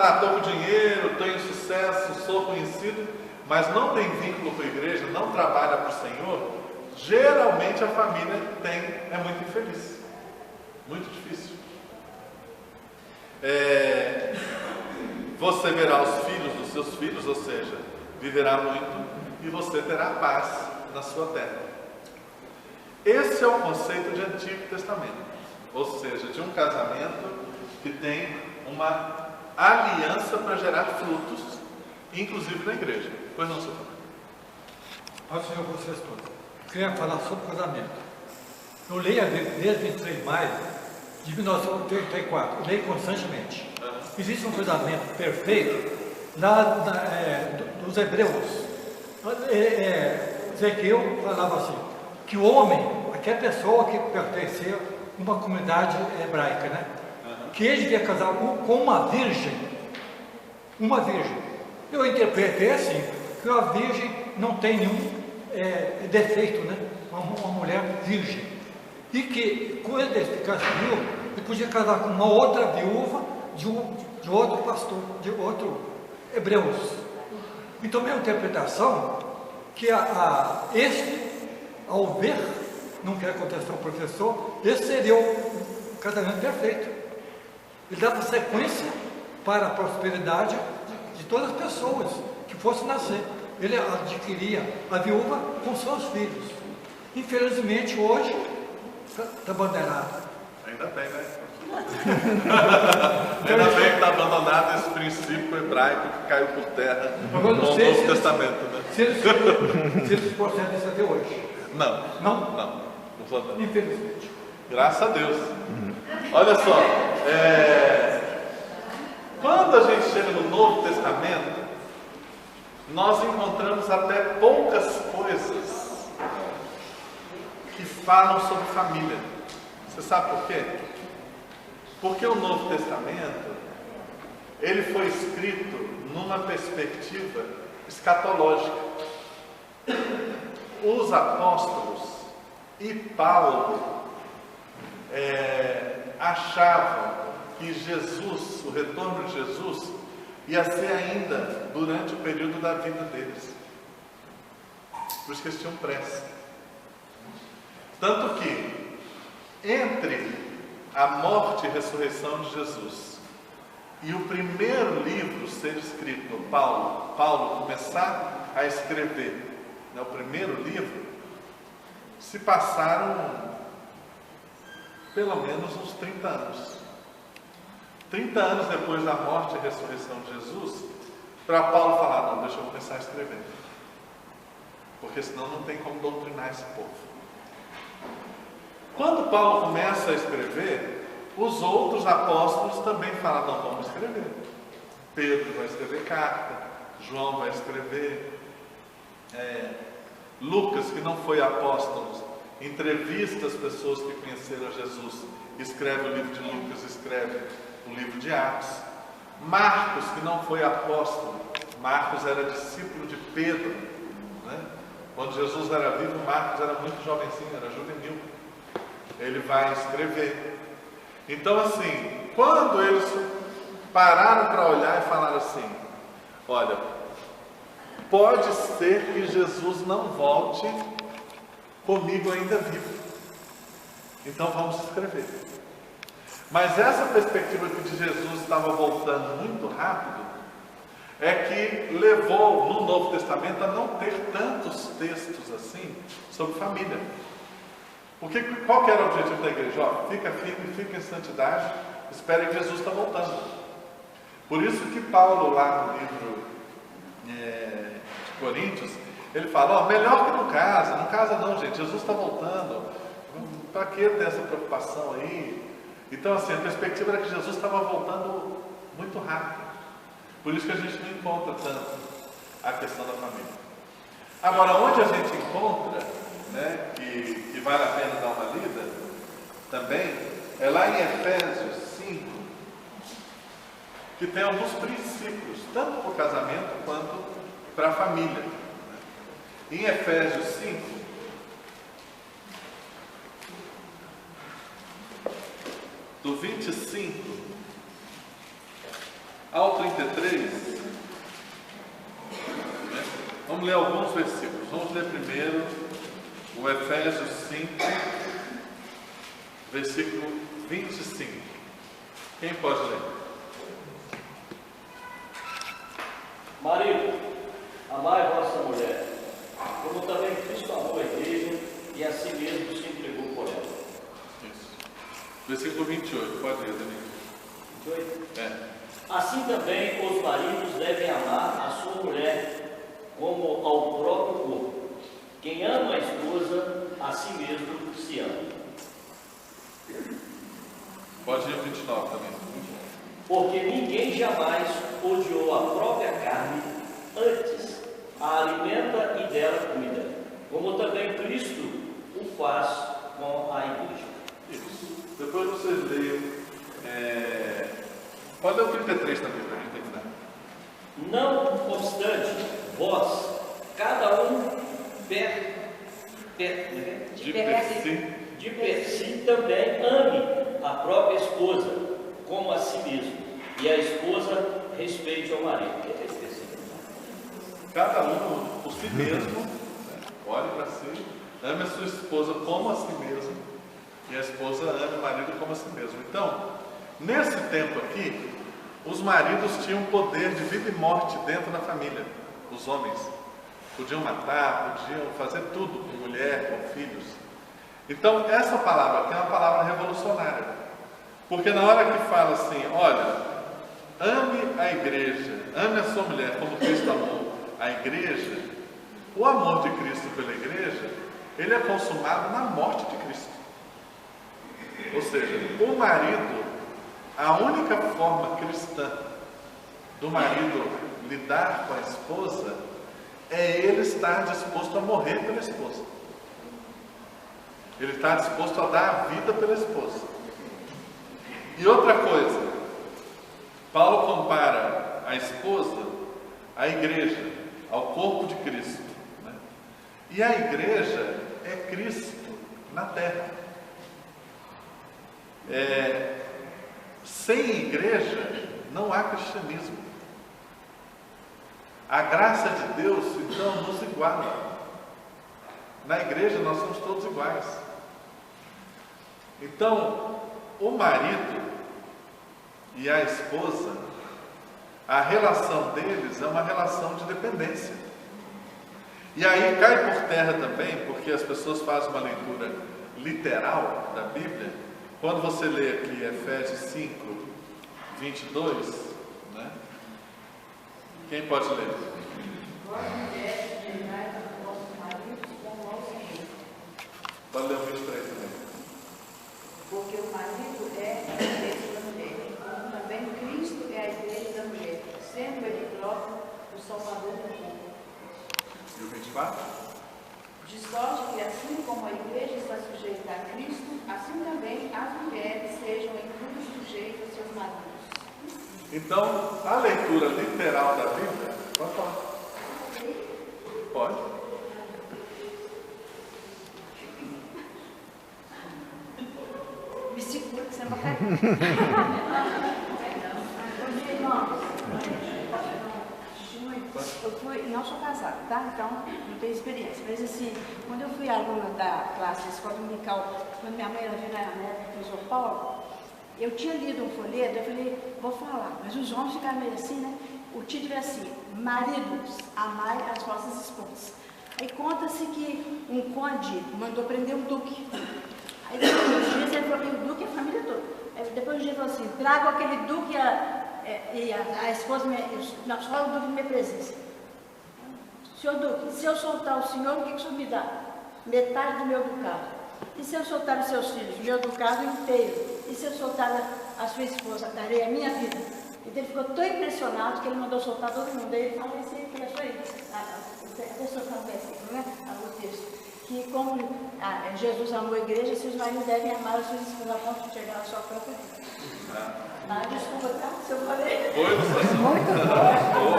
estou com dinheiro, tenho sucesso, sou conhecido, mas não tem vínculo com a igreja, não trabalha para o Senhor, geralmente a família é muito infeliz, muito difícil. Você verá os filhos dos seus filhos, ou seja, viverá muito, e você terá paz na sua terra. Esse é o conceito de Antigo Testamento, ou seja, de um casamento que tem uma aliança para gerar frutos, inclusive na igreja. Pois não, senhor? Ó Senhor, vocês todos. Eu queria falar sobre casamento. Eu leio a Bíblia desde 23 de maio de 1984, eu leio constantemente. Existe um casamento perfeito lá dos hebreus. Ezequiel falava assim, que o homem, qualquer pessoa que pertencia a uma comunidade hebraica, né? Que ele devia casar com uma virgem. Uma virgem. Eu interpretei assim, que a virgem não tem nenhum defeito, né? Uma mulher virgem. E que, quando ele ficasse viúvo, ele podia casar com uma outra viúva de outro pastor, de outro hebreus. Então, minha interpretação, que ao ver, não quero contestar o professor, esse seria o casamento perfeito. Ele dava sequência para a prosperidade de todas as pessoas que fossem nascer. Ele adquiria a viúva com seus filhos. Infelizmente, hoje, está abandonado. Ainda bem, né? Ainda bem que está abandonado esse princípio hebraico que caiu por terra no Novo Testamento, né? Se eles procedem isso até hoje. Não. Não? Não. Infelizmente. Graças a Deus. Olha só, quando a gente chega no Novo Testamento, nós encontramos até poucas coisas que falam sobre família. Você sabe por quê? Porque o Novo Testamento, ele foi escrito numa perspectiva escatológica. Os apóstolos e Paulo achavam que Jesus, o retorno de Jesus, ia ser ainda durante o período da vida deles. Por isso que eles tinham pressa. Tanto que, entre a morte e ressurreição de Jesus e o primeiro livro ser escrito, Paulo começar a escrever, né, o primeiro livro, se passaram pelo menos uns 30 anos. 30 anos depois da morte e ressurreição de Jesus, para Paulo falar, não, deixa eu começar a escrever. Porque senão não tem como doutrinar esse povo. Quando Paulo começa a escrever, os outros apóstolos também falam, não, vamos escrever. Pedro vai escrever carta, João vai escrever, Lucas, que não foi apóstolo, entrevista as pessoas que conheceram Jesus, escreve o livro de Lucas, escreve o livro de Atos. Marcos, que não foi apóstolo, Marcos era discípulo de Pedro, né? Quando Jesus era vivo, Marcos era muito jovencinho, era juvenil. Ele vai escrever. Então, assim, quando eles pararam para olhar e falaram assim, olha, pode ser que Jesus não volte comigo ainda vivo. Então vamos escrever. Mas essa perspectiva de Jesus estava voltando muito rápido, é que levou no Novo Testamento a não ter tantos textos assim sobre família. Porque qual que era o objetivo da igreja? Ó, fica firme, fica em santidade, espere que Jesus está voltando. Por isso que Paulo, lá no livro de Coríntios, ele fala, ó, melhor que não casa não, gente, Jesus está voltando, para que ter essa preocupação aí? Então, assim, a perspectiva era que Jesus estava voltando muito rápido. Por isso que a gente não encontra tanto a questão da família. Agora, onde a gente encontra, né, que vale a pena dar uma lida, também, é lá em Efésios 5, que tem alguns princípios, tanto para o casamento quanto para a família. Em Efésios 5, do 25 ao 33, vamos ler alguns versículos. Vamos ler primeiro o Efésios 5, versículo 25. Quem pode ler? Marido, amai vossa mulher, como também Cristo amou a igreja e a si mesmo se entregou por ela. Isso. Versículo 28, pode ler, Danilo. 28? É. Assim também os maridos devem amar a sua mulher como ao próprio corpo. Quem ama a esposa, a si mesmo se ama. Pode ir o 29 também. Porque ninguém jamais odiou a própria carne, antes a alimenta e dela cuida, como também Cristo o faz com a igreja. Isso. Depois vocês leiam. Pode ler o 33 também, para a gente terminar. Não obstante, vós, cada um de per si também ame a própria esposa, como a si mesmo, e a esposa respeite ao marido. O que é esse? Cada um por si mesmo, né? Olhe para si, ame a sua esposa como a si mesmo, e a esposa ame o marido como a si mesmo. Então, nesse tempo aqui, os maridos tinham poder de vida e morte dentro da família. Os homens podiam matar, podiam fazer tudo com mulher, com filhos. Então, essa palavra aqui é uma palavra revolucionária, porque na hora que fala assim, olha, ame a igreja, ame a sua mulher como Cristo amou a igreja, o amor de Cristo pela igreja, ele é consumado na morte de Cristo. Ou seja, o marido, a única forma cristã do marido lidar com a esposa é ele estar disposto a morrer pela esposa. Ele está disposto a dar a vida pela esposa. E outra coisa, Paulo compara a esposa à igreja, ao corpo de Cristo, né? E a igreja é Cristo na terra. Sem igreja não há cristianismo. A graça de Deus, então, nos iguala. Na igreja nós somos todos iguais. Então, o marido e a esposa, a relação deles é uma relação de dependência. E aí cai por terra também, porque as pessoas fazem uma leitura literal da Bíblia. Quando você lê aqui Efésios 5, 22, né? Quem pode ler? Pode ler o 23 também. Porque o marido é a igreja da mulher, como também Cristo é a igreja da mulher, sendo ele próprio o salvador do povo. E o 24? De sorte que assim como a igreja está sujeita a Cristo, assim também as mulheres sejam em tudo sujeitas a seus maridos. Então, a leitura literal da Bíblia, pode falar. Pode. Me segura que você não vai. Eu não sou casada, tá? Então não tenho experiência. Mas assim, quando eu fui aluna da classe de escola dominical, quando minha mãe era vindo na época em São Paulo, eu tinha lido um folheto, eu falei, vou falar, mas os homens ficaram meio assim, né? O título é assim, maridos, amai as vossas esposas. Aí conta-se que um conde mandou prender um duque. Aí depois de uns dias ele falou, o duque é a família toda. Aí depois de um dia ele falou assim, trago aquele duque e a esposa, não, só o duque de minha presença. Senhor duque, se eu soltar o senhor, o que o senhor me dá? Metade do meu ducado. E se eu soltar os seus filhos, meu ducado inteiro? E se eu soltar a sua esposa, darei a minha vida? Então ele ficou tão impressionado que ele mandou soltar todo mundo. Aí ele falou assim, que é só isso. A pessoa que não versículo, né? O texto. Que como Jesus amou a igreja, se os maridos devem amar as suas esposas a ponto de chegar à sua própria vida. Desculpa, tá? Se eu falei. Muito bom.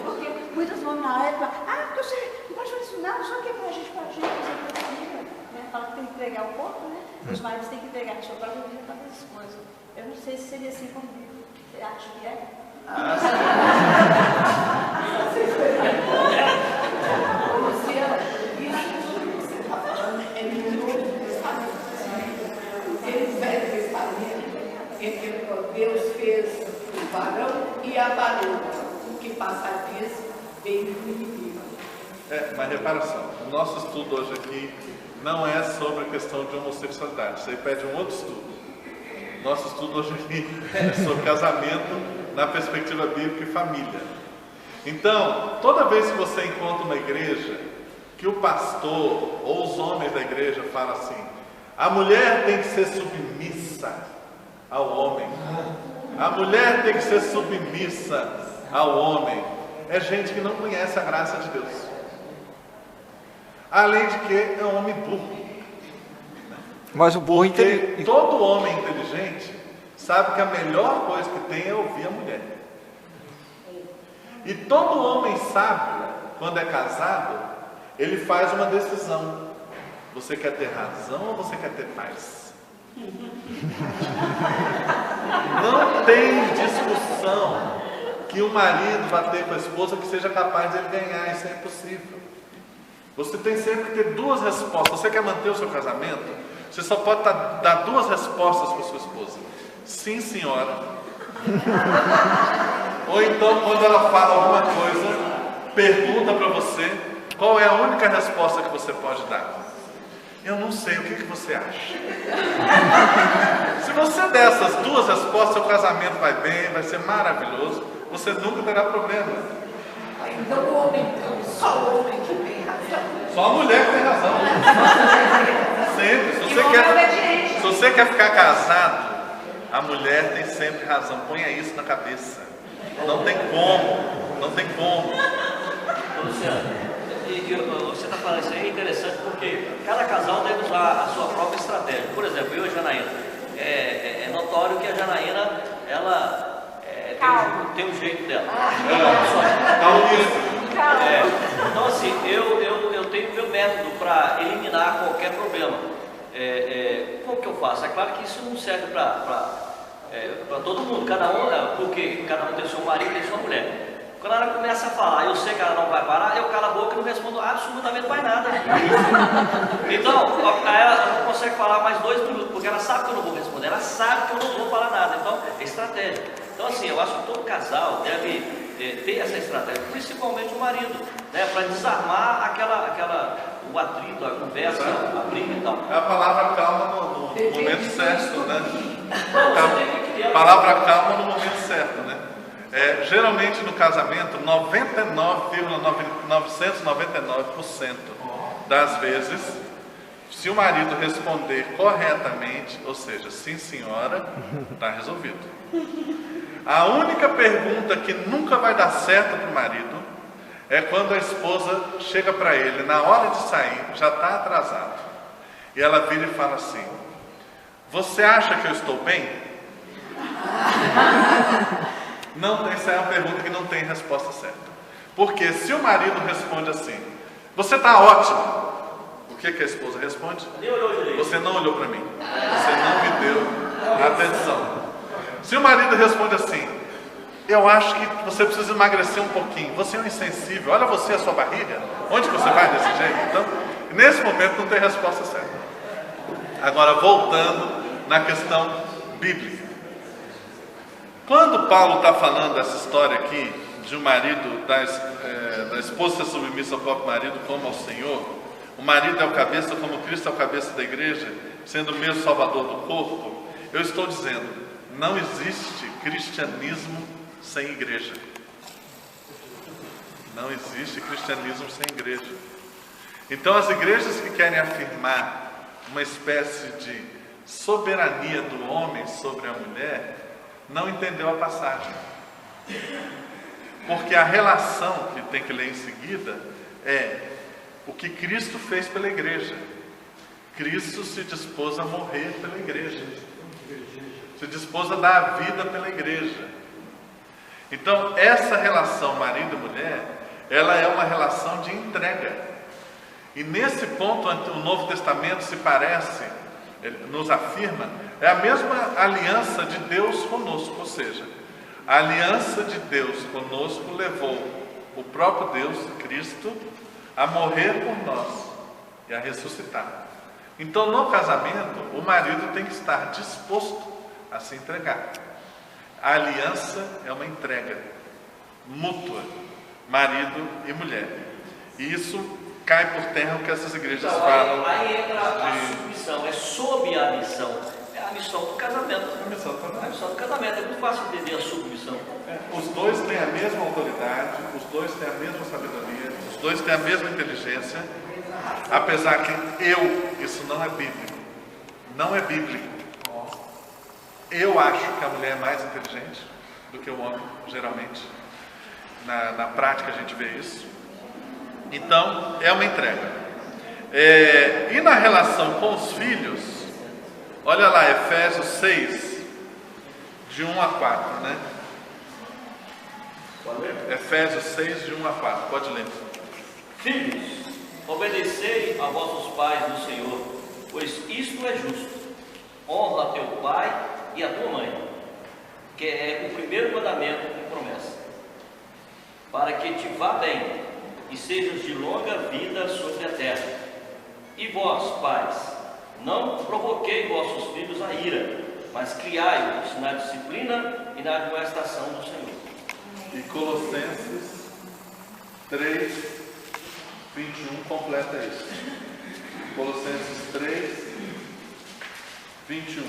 Porque muitas vão na época, porque você não pode fazer isso não, só que a gente pode fazer família. Fala que tem que entregar o corpo, né? Os maridos têm que entregar a sua própria vida para as esposas. Eu não sei se seria assim comigo. Você acha que é? Luciana, isso tudo que você está falando é no Novo Testamento. Porque no Velho Testamento, Deus fez o varão e a varoa. O que passa disso veio do inimigo. Mas repara só, o nosso estudo hoje aqui não é sobre a questão de homossexualidade. Isso aí pede um outro estudo. Nosso estudo hoje aqui é sobre casamento na perspectiva bíblica e família. Então, toda vez que você encontra uma igreja que o pastor ou os homens da igreja falam assim: a mulher tem que ser submissa ao homem, a mulher tem que ser submissa ao homem, é gente que não conhece a graça de Deus. Além de que é um homem burro. Mas o burro Porque todo homem inteligente sabe que a melhor coisa que tem é ouvir a mulher. E todo homem sábio, quando é casado, ele faz uma decisão: você quer ter razão ou você quer ter paz? Não tem discussão que o marido vá ter com a esposa que seja capaz de ele ganhar. Isso é impossível. Você tem sempre que ter duas respostas. Você quer manter o seu casamento? Você só pode dar duas respostas para sua esposa: sim, senhora. Ou então, quando ela fala alguma coisa, pergunta para você qual é a única resposta que você pode dar. Eu não sei, o que você acha? Se você der essas duas respostas, seu casamento vai bem, vai ser maravilhoso, você nunca terá problema. Então o homem, só o homem que tem razão. Só a mulher que tem razão. Sempre. Se você quer ficar casado, a mulher tem sempre razão. Ponha isso na cabeça. Não tem como. Não tem como. Luciano, você está falando isso aí é interessante porque cada casal deve usar a sua própria estratégia. Por exemplo, eu e a Janaína. É notório que a Janaína, ela tem um jeito dela. Então assim, eu tenho meu método para eliminar qualquer problema. Como que eu faço? É claro que isso não serve para todo mundo, porque cada um tem seu marido, tem sua mulher. Quando ela começa a falar, eu sei que ela não vai parar, eu calo a boca e não respondo absolutamente mais nada. Então, ela não consegue falar mais 2 minutos, porque ela sabe que eu não vou responder, ela sabe que eu não vou falar nada. Então, é estratégia. Então, assim, eu acho que todo casal deve ter essa estratégia, principalmente o marido, né, para desarmar o atrito, a conversa, a briga e tal. É a palavra calma no momento certo, né? Não, a palavra calma no momento certo, né? Geralmente no casamento, 99,999% das vezes, se o marido responder corretamente, ou seja, sim senhora, está resolvido. A única pergunta que nunca vai dar certo para o marido é quando a esposa chega para ele, na hora de sair, já está atrasado, e ela vira e fala assim: você acha que eu estou bem? Não, essa é uma pergunta que não tem resposta certa. Porque se o marido responde assim: você está ótimo, o que a esposa responde? Você não olhou para mim, você não me deu atenção. Se o marido responde assim: eu acho que você precisa emagrecer um pouquinho, você é um insensível, olha você, a sua barriga, onde você vai desse jeito? Então, nesse momento não tem resposta certa. Agora, voltando na questão bíblica. Quando Paulo está falando dessa história aqui, de um marido, da esposa ser submissa ao próprio marido como ao Senhor, o marido é o cabeça como Cristo é o cabeça da igreja, sendo o mesmo salvador do corpo, eu estou dizendo, não existe cristianismo sem igreja. Não existe cristianismo sem igreja. Então as igrejas que querem afirmar uma espécie de soberania do homem sobre a mulher, não entendeu a passagem. Porque a relação que tem que ler em seguida é o que Cristo fez pela igreja. Cristo se dispôs a morrer pela igreja. Se dispôs a dar a vida pela igreja. Então, essa relação marido e mulher, ela é uma relação de entrega. E nesse ponto, o Novo Testamento se parece, nos afirma, é a mesma aliança de Deus conosco, ou seja, A aliança de Deus conosco levou o próprio Deus, Cristo, a morrer por nós e a ressuscitar. Então, no casamento, o marido tem que estar disposto a se entregar. A aliança é uma entrega mútua, marido e mulher. E isso cai por terra o que essas igrejas Então, falam. aí entra a submissão, é sob a missão. É a missão do casamento. A missão do casamento. A missão do casamento. É muito fácil entender a submissão. Os dois têm a mesma autoridade, os dois têm a mesma sabedoria, os dois têm a mesma inteligência, apesar que isso não é bíblico. Não é bíblico. Eu acho que a mulher é mais inteligente do que o homem, geralmente. Na prática a gente vê isso. Então, é uma entrega. E na relação com os filhos, olha lá, Efésios 6, de 1 a 4, né? Efésios 6, de 1 a 4, pode ler. Filhos, obedecei a vossos pais no Senhor, pois isto é justo. Honra a teu pai e a tua mãe, que é o primeiro mandamento com promessa, para que te vá bem e sejas de longa vida sobre a terra. E vós, pais, não provoquei vossos filhos a ira, mas criai-os na disciplina e na admoestação do Senhor. E Colossenses 3, 21 completa isso. Colossenses 3, 21.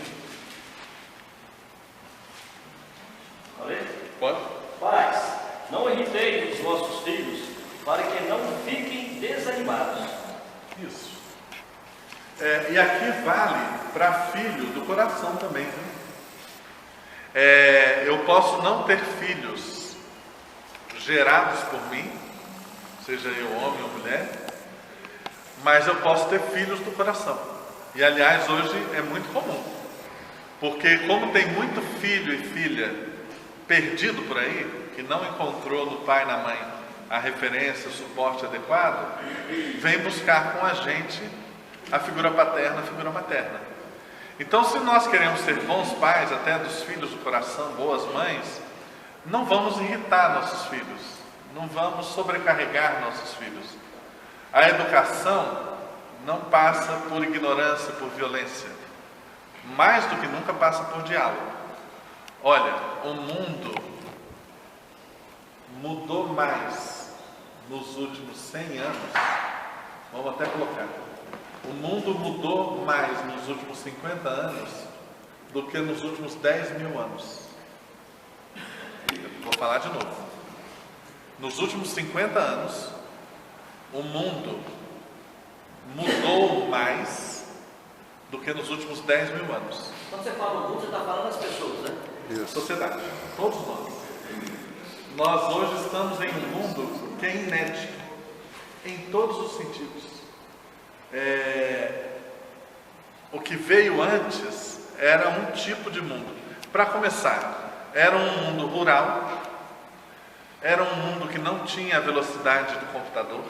Pode? Pais, não irriteis os vossos filhos, para que não fiquem desanimados. Isso. E aqui vale para filho do coração também. Né? Eu posso não ter filhos gerados por mim, seja eu homem ou mulher, mas eu posso ter filhos do coração. E aliás, hoje é muito comum, porque como tem muito filho e filha perdido por aí, que não encontrou no pai e na mãe a referência, o suporte adequado, vem buscar com a gente a figura paterna, a figura materna. Então, se nós queremos ser bons pais, até dos filhos do coração, boas mães, não vamos irritar nossos filhos, não vamos sobrecarregar nossos filhos. A educação não passa por ignorância, por violência, mais do que nunca passa por diálogo. Olha, o mundo mudou mais nos últimos 100 anos, vamos até colocar, o mundo mudou mais nos últimos 50 anos do que nos últimos 10 mil anos. Vou falar de novo. Nos últimos 50 anos, o mundo mudou mais do que nos últimos 10 mil anos. Quando você fala o mundo, você está falando das pessoas, né? Sociedade, todos nós. Nós hoje estamos em um mundo que é inédito, em todos os sentidos. O que veio antes era um tipo de mundo. Para começar, era um mundo rural, era um mundo que não tinha a velocidade do computador,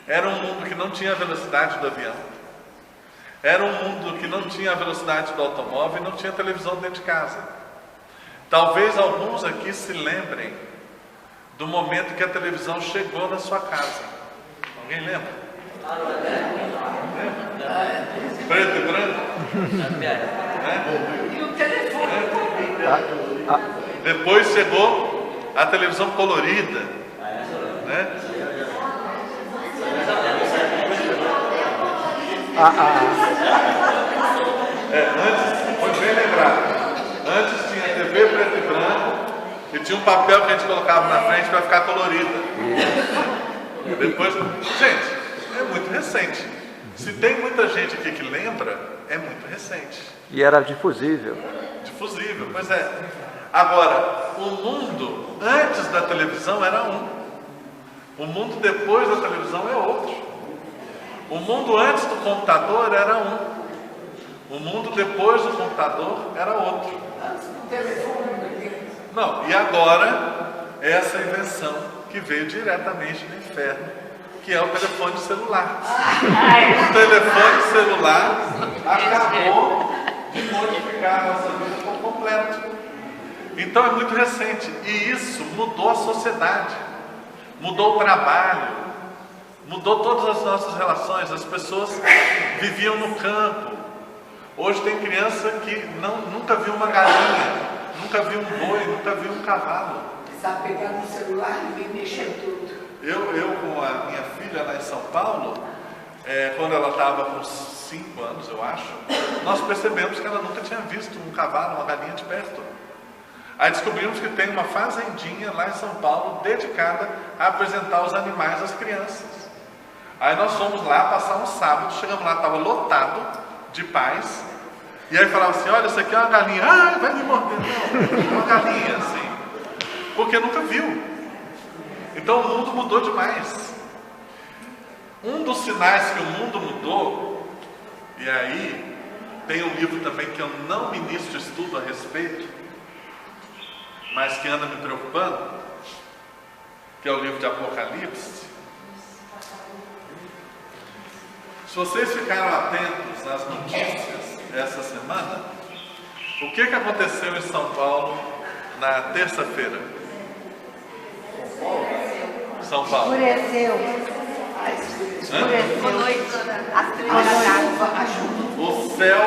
era um mundo que não tinha a velocidade do avião, era um mundo que não tinha a velocidade do automóvel e não tinha televisão dentro de casa. Talvez alguns aqui se lembrem do momento que a televisão chegou na sua casa. Alguém lembra? Lembra? Preto e branco? E o telefone. Depois chegou a televisão colorida, né? Antes, foi bem lembrado. Antes tinha TV preto e branco e tinha um papel que a gente colocava na frente para ficar colorida. Depois, gente, é muito recente. Se tem muita gente aqui que lembra, é muito recente. E era difusível. Difusível, pois é. Agora, o mundo antes da televisão era um. O mundo depois da televisão é outro. O mundo antes do computador era um. O mundo depois do computador era outro. Não, e agora, essa invenção que veio diretamente do inferno, que é o telefone celular. O telefone celular acabou de modificar a nossa vida por completo. Então é muito recente, e isso mudou a sociedade, mudou o trabalho, mudou todas as nossas relações. As pessoas viviam no campo. Hoje tem criança que nunca viu uma galinha, nunca viu um boi, nunca viu um cavalo. Sabe pegar no celular e vir mexer tudo. Eu com a minha filha lá em São Paulo, quando ela estava com 5 anos, eu acho, nós percebemos que ela nunca tinha visto um cavalo, uma galinha de perto. Aí descobrimos que tem uma fazendinha lá em São Paulo dedicada a apresentar os animais às crianças. Aí nós fomos lá passar um sábado, chegamos lá, estava lotado de pais, e aí falava assim, olha, isso aqui é uma galinha, vai me morder, não, uma galinha, assim, porque nunca viu. Então o mundo mudou demais. Um dos sinais que o mundo mudou, e aí tem um livro também que eu não ministro estudo a respeito, mas que anda me preocupando, que é o livro de Apocalipse. Se vocês ficaram atentos nas notícias essa semana, o que aconteceu em São Paulo na terça-feira? São Paulo. Escureceu. Ficou noite, a chuva. O céu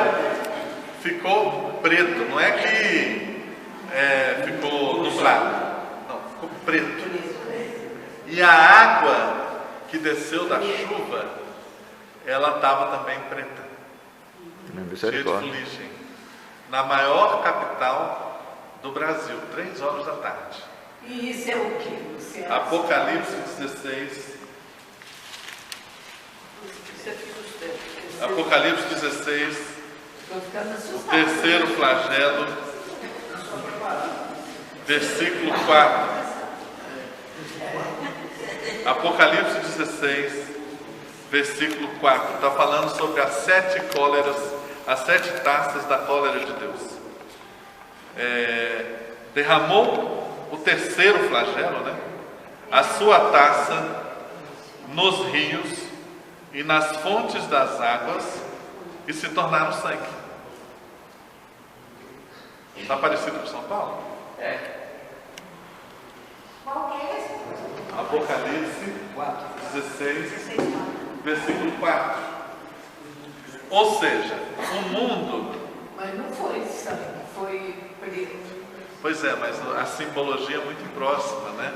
ficou preto, não é que ficou nublado, não, ficou preto. E a água que desceu da chuva, ela estava também preta, cheia de fuligem, na maior capital do Brasil, 3 horas da tarde. E isso é o que? Apocalipse 16. Apocalipse 16, Estou ficando o assustada. terceiro flagelo, versículo 4. Apocalipse 16, versículo 4. Está falando sobre as 7 cóleras, as 7 taças da cólera de Deus. Derramou o terceiro flagelo, né? A sua taça nos rios e nas fontes das águas, e se tornaram sangue. Está parecido com São Paulo? Apocalipse 16, versículo 4. Ou seja, o mundo... Mas não foi sangue, foi preto. Pois é, mas a simbologia é muito próxima, né?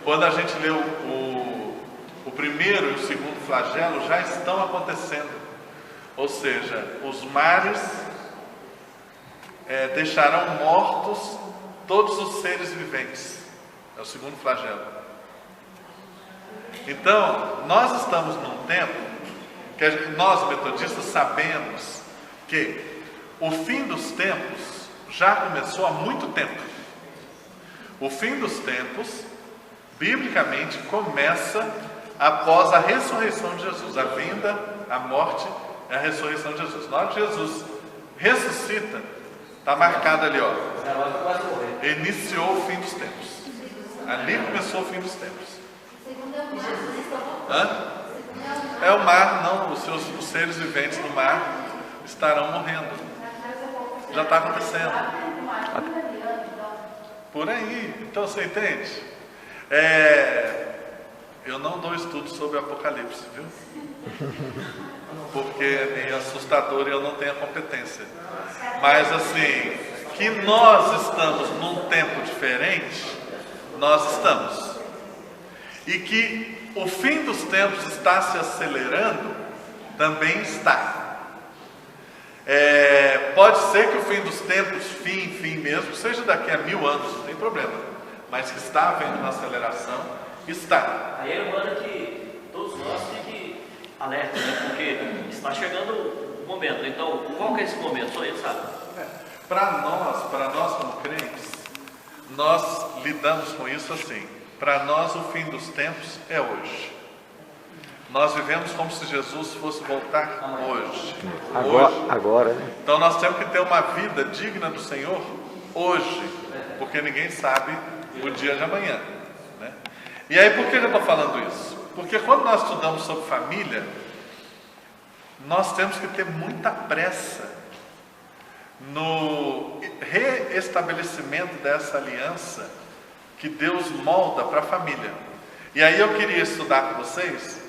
Quando a gente lê o primeiro e o segundo flagelo, já estão acontecendo. Ou seja, os mares deixarão mortos todos os seres viventes. É o segundo flagelo. Então, nós estamos num tempo que nós metodistas sabemos que o fim dos tempos já começou há muito tempo. O fim dos tempos, biblicamente, começa após a ressurreição de Jesus. A vinda, a morte e a ressurreição de Jesus. Na hora que Jesus ressuscita, está marcado ali, ó. Iniciou o fim dos tempos. Ali começou o fim dos tempos. É o mar, não. Os seres viventes do mar estarão morrendo. Já está acontecendo. Por aí. Então você entende? Eu não dou estudo sobre Apocalipse, viu? Porque é meio assustador e eu não tenho a competência. Mas assim, que nós estamos num tempo diferente, nós estamos. E que o fim dos tempos está se acelerando, também está. Pode ser que o fim dos tempos, fim mesmo, seja daqui a 1000 anos, não tem problema. Mas que está havendo uma aceleração, está. Aí é hora que todos nós temos que alertar, né? Porque está chegando o momento. Então, qual que é esse momento? Só ele sabe. Para nós como crentes, nós lidamos com isso assim. Para nós o fim dos tempos é hoje. Nós vivemos como se Jesus fosse voltar hoje. Agora, né? Então nós temos que ter uma vida digna do Senhor hoje, porque ninguém sabe o dia de amanhã, né? E aí, por que eu estou falando isso? Porque quando nós estudamos sobre família, nós temos que ter muita pressa no reestabelecimento dessa aliança que Deus molda para a família. E aí eu queria estudar com vocês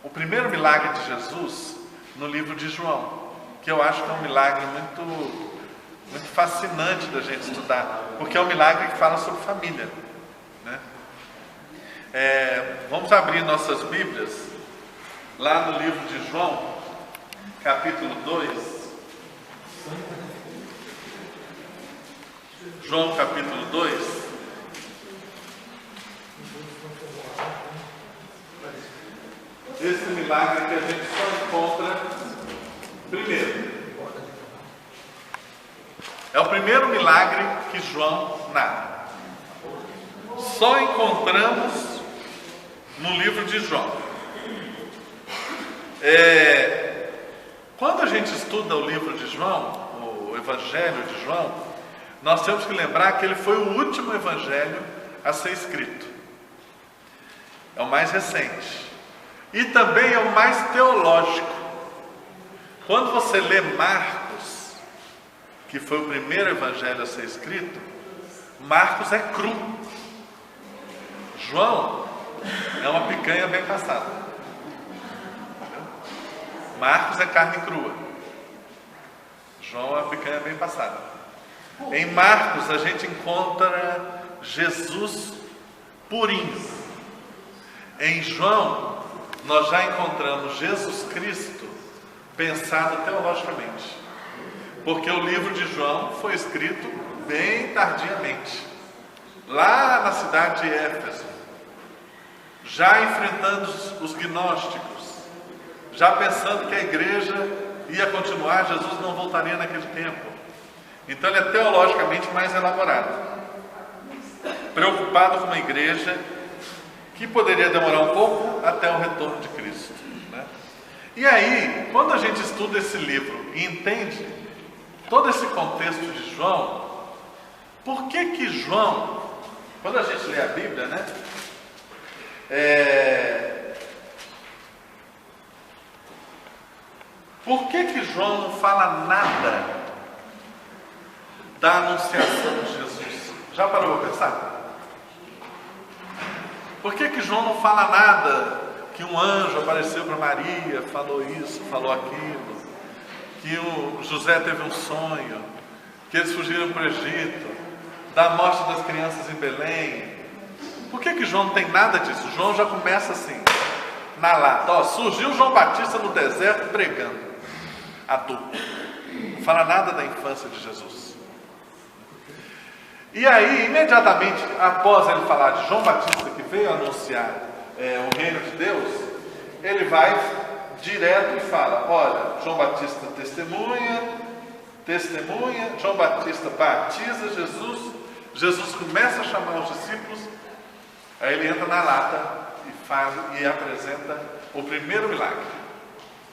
o primeiro milagre de Jesus no livro de João, que eu acho que é um milagre muito fascinante da gente estudar, porque é um milagre que fala sobre família, né? Vamos abrir nossas Bíblias lá no livro de João, capítulo 2. João capítulo 2. Esse milagre que a gente só encontra primeiro. É o primeiro milagre que João narra. Só encontramos no livro de João. Quando a gente estuda o livro de João, o Evangelho de João, nós temos que lembrar que ele foi o último evangelho a ser escrito. É o mais recente. E também é o mais teológico. Quando você lê Marcos, que foi o primeiro evangelho a ser escrito, Marcos é cru. João é uma picanha bem passada. Marcos é carne crua. João é uma picanha bem passada. Em Marcos a gente encontra Jesus purinho. Em João nós já encontramos Jesus Cristo pensado teologicamente, porque o livro de João foi escrito bem tardiamente, lá na cidade de Éfeso, já enfrentando os gnósticos, já pensando que a igreja ia continuar, Jesus não voltaria naquele tempo. Então ele é teologicamente mais elaborado, preocupado com uma igreja que poderia demorar um pouco até o retorno de Cristo, né? E aí, quando a gente estuda esse livro e entende todo esse contexto de João, por que João, quando a gente lê a Bíblia, né? Por que João não fala nada da anunciação de Jesus? Já parou para pensar? Por que João não fala nada que um anjo apareceu para Maria, falou isso, falou aquilo, que o José teve um sonho, que eles fugiram para o Egito, da morte das crianças em Belém? Por que João não tem nada disso? João já começa assim, na lata. Surgiu João Batista no deserto pregando, adulto. Não fala nada da infância de Jesus. E aí, imediatamente após ele falar de João Batista, que veio anunciar o reino de Deus, ele vai direto e fala: olha, João Batista testemunha, João Batista batiza Jesus começa a chamar os discípulos, aí ele entra na lata e apresenta o primeiro milagre.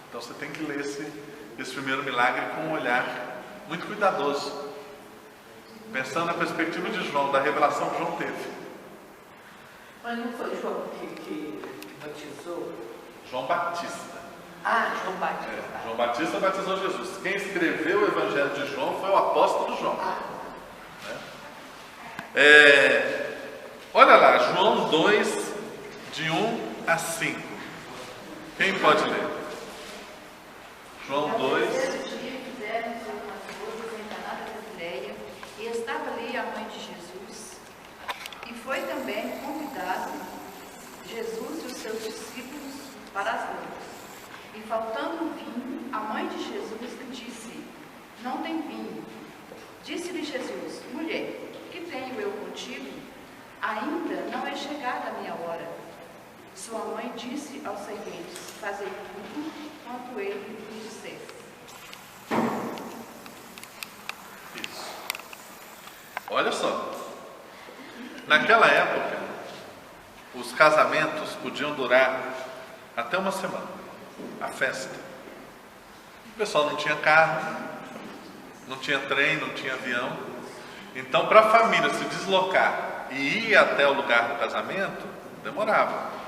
Então você tem que ler esse primeiro milagre com um olhar muito cuidadoso, pensando na perspectiva de João, da revelação que João teve. Mas não foi João que batizou? João Batista. Ah, João Batista. João Batista batizou Jesus. Quem escreveu o Evangelho de João foi o apóstolo João. Olha lá, João 2, de 1 a 5. Quem pode ler? João 2. No terceiro dia fizeram-se umas bodas em Caná da Galileia, e estava ali a mãe de Jesus. E foi também convidado Jesus e os seus discípulos para as bodas. E faltando vinho, a mãe de Jesus lhe disse: não tem vinho. Disse-lhe Jesus: mulher, que tenho eu contigo? Ainda não é chegada a minha hora. Sua mãe disse aos serventes: fazei tudo quanto ele lhe dissesse. Isso. Olha só. Naquela época, os casamentos podiam durar até uma semana. A festa. O pessoal não tinha carro, não tinha trem, não tinha avião. Então, para a família se deslocar e ir até o lugar do casamento, demorava.